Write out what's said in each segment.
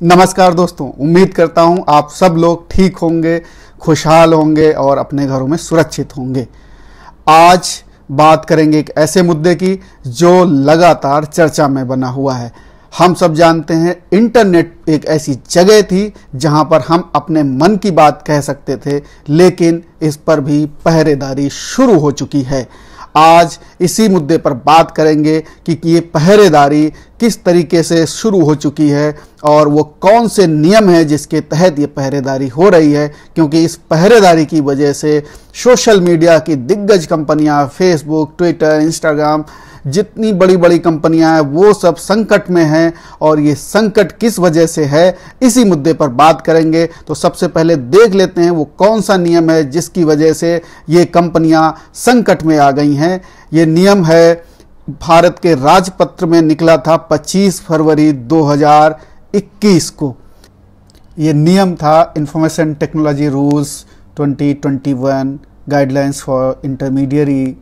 नमस्कार दोस्तों, उम्मीद करता हूं आप सब लोग ठीक होंगे, खुशहाल होंगे और अपने घरों में सुरक्षित होंगे। आज बात करेंगे एक ऐसे मुद्दे की जो लगातार चर्चा में बना हुआ है। हम सब जानते हैं इंटरनेट एक ऐसी जगह थी जहां पर हम अपने मन की बात कह सकते थे, लेकिन इस पर भी पहरेदारी शुरू हो चुकी है। आज इसी मुद्दे पर बात करेंगे कि ये पहरेदारी किस तरीके से शुरू हो चुकी है और वो कौन से नियम हैं जिसके तहत ये पहरेदारी हो रही है, क्योंकि इस पहरेदारी की वजह से सोशल मीडिया की दिग्गज कंपनियां, फेसबुक, ट्विटर, इंस्टाग्राम, जितनी बड़ी बड़ी कंपनियां हैं वो सब संकट में हैं। और ये संकट किस वजह से है, इसी मुद्दे पर बात करेंगे। तो सबसे पहले देख लेते हैं वो कौन सा नियम है जिसकी वजह से ये कंपनियां संकट में आ गई हैं। ये नियम है, भारत के राजपत्र में निकला था 25 फरवरी 2021 को। ये नियम था information technology rules 2021 guidelines for intermediary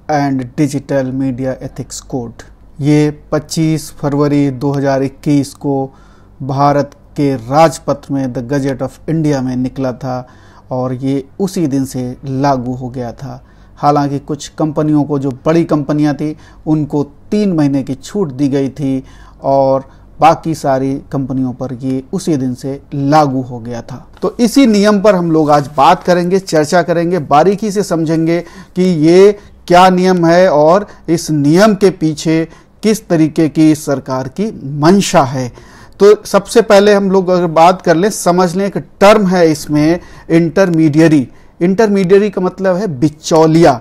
and digital media ethics code. ये 25 फरवरी 2021 को भारत के राजपत्र में द गजेट ऑफ इंडिया में निकला था और ये उसी दिन से लागू हो गया था। हालांकि कुछ कंपनियों को, जो बड़ी कंपनियां थी, उनको 3 महीने की छूट दी गई थी और बाकी सारी कंपनियों पर ये उसी दिन से लागू हो गया था। तो इसी नियम पर हम लोग आज बात करेंगे, चर्चा करेंगे, बारीकी से समझेंगे कि ये क्या नियम है और इस नियम के पीछे किस तरीके की सरकार की मंशा है। तो सबसे पहले हम लोग अगर बात कर लें, समझ लें, एक टर्म है इसमें इंटरमीडियरी। इंटरमीडियरी का मतलब है बिचौलिया,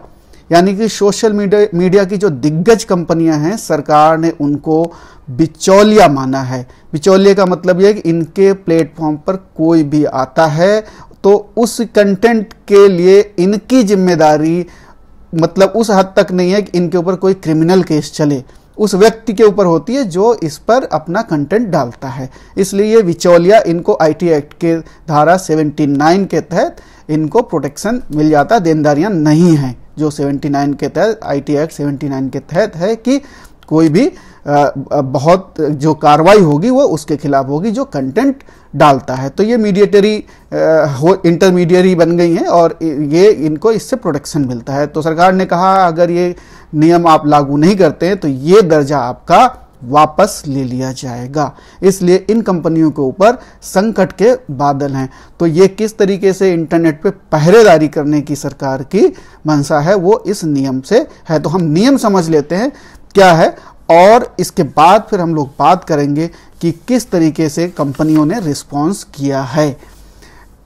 यानी कि सोशल मीडिया की जो दिग्गज कंपनियां हैं, सरकार ने उनको बिचौलिया माना है। बिचौलिया का मतलब यह है कि इनके प्लेटफॉर्म पर कोई भी आता है तो उस कंटेंट के लिए इनकी जिम्मेदारी मतलब उस हद तक नहीं है कि इनके ऊपर कोई क्रिमिनल केस चले, उस व्यक्ति के ऊपर होती है जो इस पर अपना कंटेंट डालता है। इसलिए ये बिचौलिया, इनको आईटी एक्ट के धारा 79 के तहत इनको प्रोटेक्शन मिल जाता है, देनदारियां नहीं हैं। जो 79 के तहत, आईटी एक्ट 79 के तहत है कि कोई भी बहुत जो कार्रवाई होगी वो उसके खिलाफ होगी जो कंटेंट डालता है। तो ये इंटरमीडियरी बन गई हैं और ये इनको इससे प्रोटेक्शन मिलता है। तो सरकार ने कहा अगर ये नियम आप लागू नहीं करते हैं तो ये दर्जा आपका वापस ले लिया जाएगा। इसलिए इन कंपनियों के ऊपर संकट के बादल हैं। तो ये किस तरीके से इंटरनेट पे पहरेदारी करने की सरकार की मंशा है वो इस नियम से है। तो हम नियम समझ लेते हैं क्या है और इसके बाद फिर हम लोग बात करेंगे कि किस तरीके से कंपनियों ने रिस्पॉन्स किया है।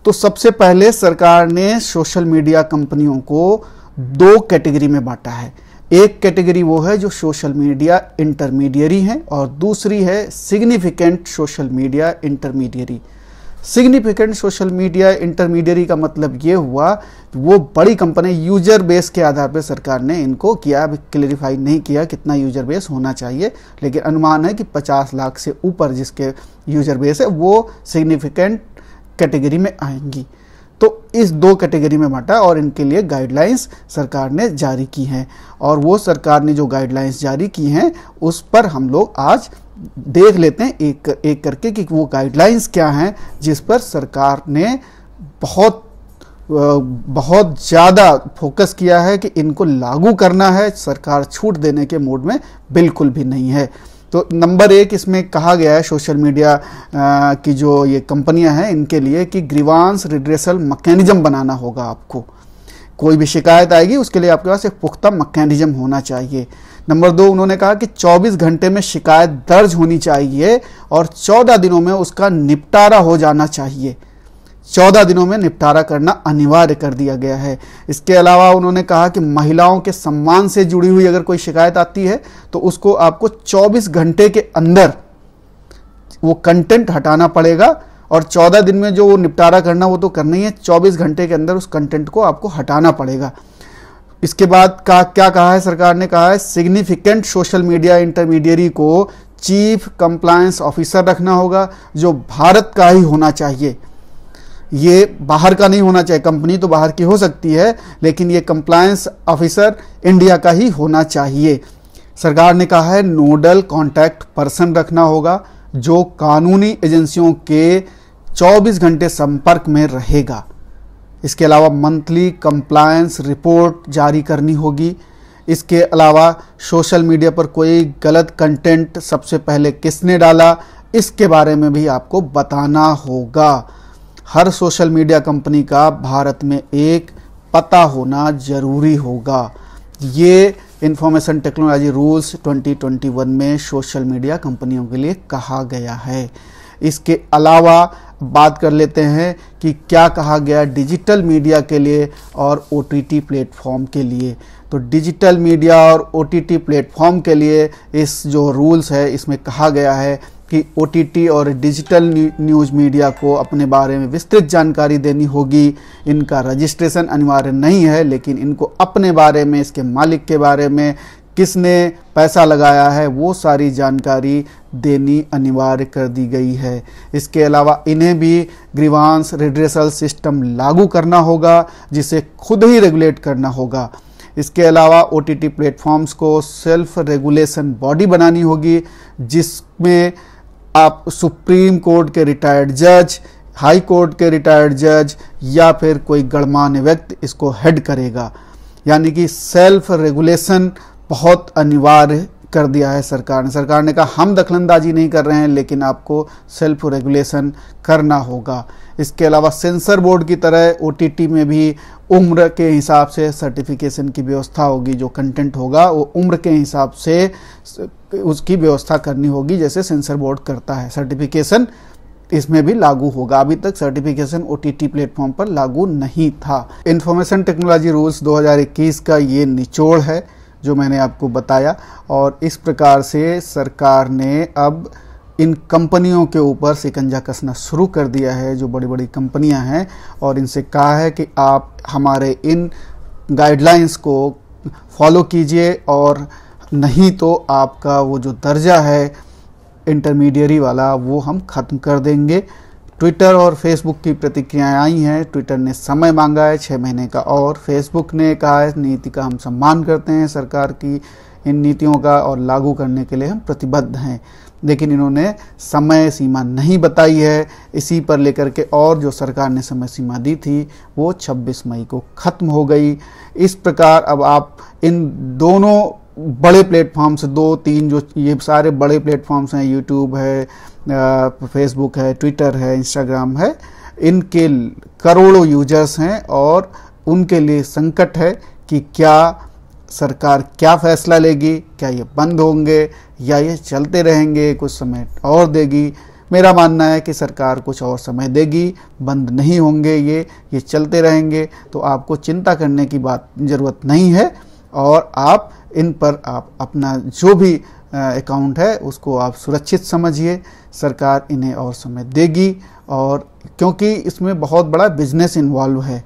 तो सबसे पहले सरकार ने सोशल मीडिया कंपनियों को 2 कैटेगरी में बांटा है। एक कैटेगरी वो है जो सोशल मीडिया इंटरमीडियरी है और दूसरी है significant social media intermediary. Significant social media intermediary का मतलब ये हुआ वो बड़ी कंपनी, यूजर बेस के आधार पर सरकार ने इनको किया, अभी क्लेरिफाई नहीं किया कितना यूजर बेस होना चाहिए, लेकिन अनुमान है कि 50 लाख से ऊपर जिसके यूजर बेस है वो सिग्निफिकेंट कैटेगरी में आएंगी। तो इस 2 कैटेगरी में बांटा और इनके लिए गाइडलाइंस सरकार ने जारी की हैं और वो सरकार ने जो गाइडलाइंस जारी की हैं उस पर हम लोग आज देख लेते हैं एक एक करके कि वो गाइडलाइंस क्या हैं जिस पर सरकार ने बहुत ज़्यादा फोकस किया है कि इनको लागू करना है। सरकार छूट देने के मूड में बिल्कुल भी नहीं है। तो नंबर 1 इसमें कहा गया है सोशल मीडिया की जो ये कंपनियां हैं इनके लिए कि ग्रीवांस रिड्रेसल मैकेनिज्म बनाना होगा। आपको कोई भी शिकायत आएगी उसके लिए आपके पास एक पुख्ता मैकेनिज्म होना चाहिए। नंबर 2 उन्होंने कहा कि 24 घंटे में शिकायत दर्ज होनी चाहिए और 14 दिनों में उसका निपटारा हो जाना चाहिए। 14 दिनों में निपटारा करना अनिवार्य कर दिया गया है। इसके अलावा उन्होंने कहा कि महिलाओं के सम्मान से जुड़ी हुई अगर कोई शिकायत आती है तो उसको आपको 24 घंटे के अंदर वो कंटेंट हटाना पड़ेगा और 14 दिन में जो वो निपटारा करना वो तो करना ही है, 24 घंटे के अंदर उस कंटेंट को आपको हटाना पड़ेगा। इसके बाद क्या कहा है सरकार ने, कहा है सिग्निफिकेंट सोशल मीडिया इंटरमीडियरी को चीफ कंप्लायंस ऑफिसर रखना होगा जो भारत का ही होना चाहिए। ये बाहर का नहीं होना चाहिए, कंपनी तो बाहर की हो सकती है लेकिन ये कंप्लायंस ऑफिसर इंडिया का ही होना चाहिए। सरकार ने कहा है नोडल कॉन्टैक्ट पर्सन रखना होगा जो कानूनी एजेंसियों के 24 घंटे संपर्क में रहेगा। इसके अलावा मंथली कंप्लायंस रिपोर्ट जारी करनी होगी। इसके अलावा सोशल मीडिया पर कोई गलत कंटेंट सबसे पहले किसने डाला, इसके बारे में भी आपको बताना होगा। हर सोशल मीडिया कंपनी का भारत में एक पता होना जरूरी होगा। ये इंफॉर्मेशन टेक्नोलॉजी रूल्स 2021 में सोशल मीडिया कंपनियों के लिए कहा गया है। इसके अलावा बात कर लेते हैं कि क्या कहा गया डिजिटल मीडिया के लिए और OTT प्लेटफॉर्म के लिए। तो डिजिटल मीडिया और OTT प्लेटफॉर्म के लिए इस जो रूल्स है इसमें कहा गया है कि OTT और डिजिटल न्यूज़ मीडिया को अपने बारे में विस्तृत जानकारी देनी होगी। इनका रजिस्ट्रेशन अनिवार्य नहीं है, लेकिन इनको अपने बारे में, इसके मालिक के बारे में, किसने पैसा लगाया है, वो सारी जानकारी देनी अनिवार्य कर दी गई है। इसके अलावा इन्हें भी ग्रीवांस रिड्रेसल सिस्टम लागू करना होगा, जिसे खुद ही रेगुलेट करना होगा। इसके अलावा OTT प्लेटफॉर्म्स को सेल्फ रेगुलेशन बॉडी बनानी होगी, जिसमें आप सुप्रीम कोर्ट के रिटायर्ड जज, हाई कोर्ट के रिटायर्ड जज या फिर कोई गणमान्य व्यक्ति इसको हेड करेगा। यानी कि सेल्फ रेगुलेशन बहुत अनिवार्य कर दिया है सरकार ने। सरकार ने कहा हम दखलंदाजी नहीं कर रहे हैं, लेकिन आपको सेल्फ रेगुलेशन करना होगा। इसके अलावा सेंसर बोर्ड की तरह OTT में भी उम्र के हिसाब से सर्टिफिकेशन की व्यवस्था होगी। जो कंटेंट होगा वो उम्र के हिसाब से उसकी व्यवस्था करनी होगी, जैसे सेंसर बोर्ड करता है। सर्टिफिकेशन इसमें भी लागू होगा। अभी तक सर्टिफिकेशन OTT प्लेटफॉर्म पर लागू नहीं था। इंफॉर्मेशन टेक्नोलॉजी रूल्स 2021 का ये निचोड़ है जो मैंने आपको बताया, और इस प्रकार से सरकार ने अब इन कंपनियों के ऊपर शिकंजा कसना शुरू कर दिया है, जो बड़ी बड़ी कंपनियां हैं, और इनसे कहा है कि आप हमारे इन गाइडलाइंस को फॉलो कीजिए, और नहीं तो आपका वो जो दर्जा है इंटरमीडियरी वाला वो हम ख़त्म कर देंगे। ट्विटर और फेसबुक की प्रतिक्रियाएं आई हैं। ट्विटर ने समय मांगा है 6 महीने का, और फेसबुक ने कहा है नीति का हम सम्मान करते हैं, सरकार की इन नीतियों का, और लागू करने के लिए हम प्रतिबद्ध हैं। लेकिन इन्होंने समय सीमा नहीं बताई है। इसी पर लेकर के और जो सरकार ने समय सीमा दी थी वो 26 मई को ख़त्म हो गई। इस प्रकार अब आप इन दोनों बड़े प्लेटफॉर्म्स, 2-3 जो ये सारे बड़े प्लेटफॉर्म्स हैं, यूट्यूब है, फेसबुक है, ट्विटर है, इंस्टाग्राम है, इनके करोड़ों यूजर्स हैं, और उनके लिए संकट है कि क्या सरकार क्या फैसला लेगी। क्या ये बंद होंगे या ये चलते रहेंगे, कुछ समय और देगी। मेरा मानना है कि सरकार कुछ और समय देगी, बंद नहीं होंगे ये चलते रहेंगे। तो आपको चिंता करने की ज़रूरत नहीं है, और आप इन पर आप अपना जो भी अकाउंट है उसको आप सुरक्षित समझिए। सरकार इन्हें और समय देगी, और क्योंकि इसमें बहुत बड़ा बिजनेस इन्वॉल्व है।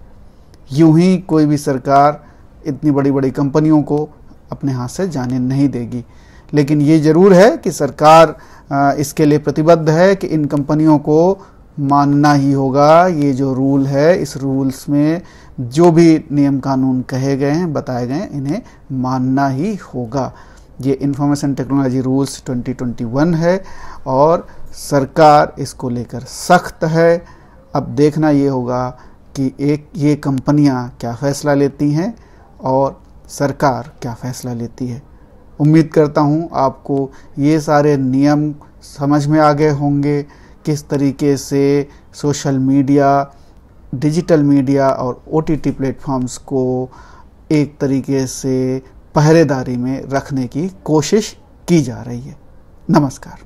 यूं ही कोई भी सरकार इतनी बड़ी बड़ी कंपनियों को अपने हाथ से जाने नहीं देगी। लेकिन ये ज़रूर है कि सरकार इसके लिए प्रतिबद्ध है कि इन कंपनियों को मानना ही होगा। ये जो रूल है, इस रूल्स में जो भी नियम कानून कहे गए हैं, बताए गए हैं, इन्हें मानना ही होगा। ये इंफॉर्मेशन टेक्नोलॉजी रूल्स 2021 है, और सरकार इसको लेकर सख्त है। अब देखना ये होगा कि ये कंपनियां क्या फ़ैसला लेती हैं और सरकार क्या फ़ैसला लेती है। उम्मीद करता हूँ आपको ये सारे नियम समझ में आ गए होंगे, किस तरीके से सोशल मीडिया, डिजिटल मीडिया और OTT प्लेटफॉर्म्स को एक तरीके से पहरेदारी में रखने की कोशिश की जा रही है। नमस्कार।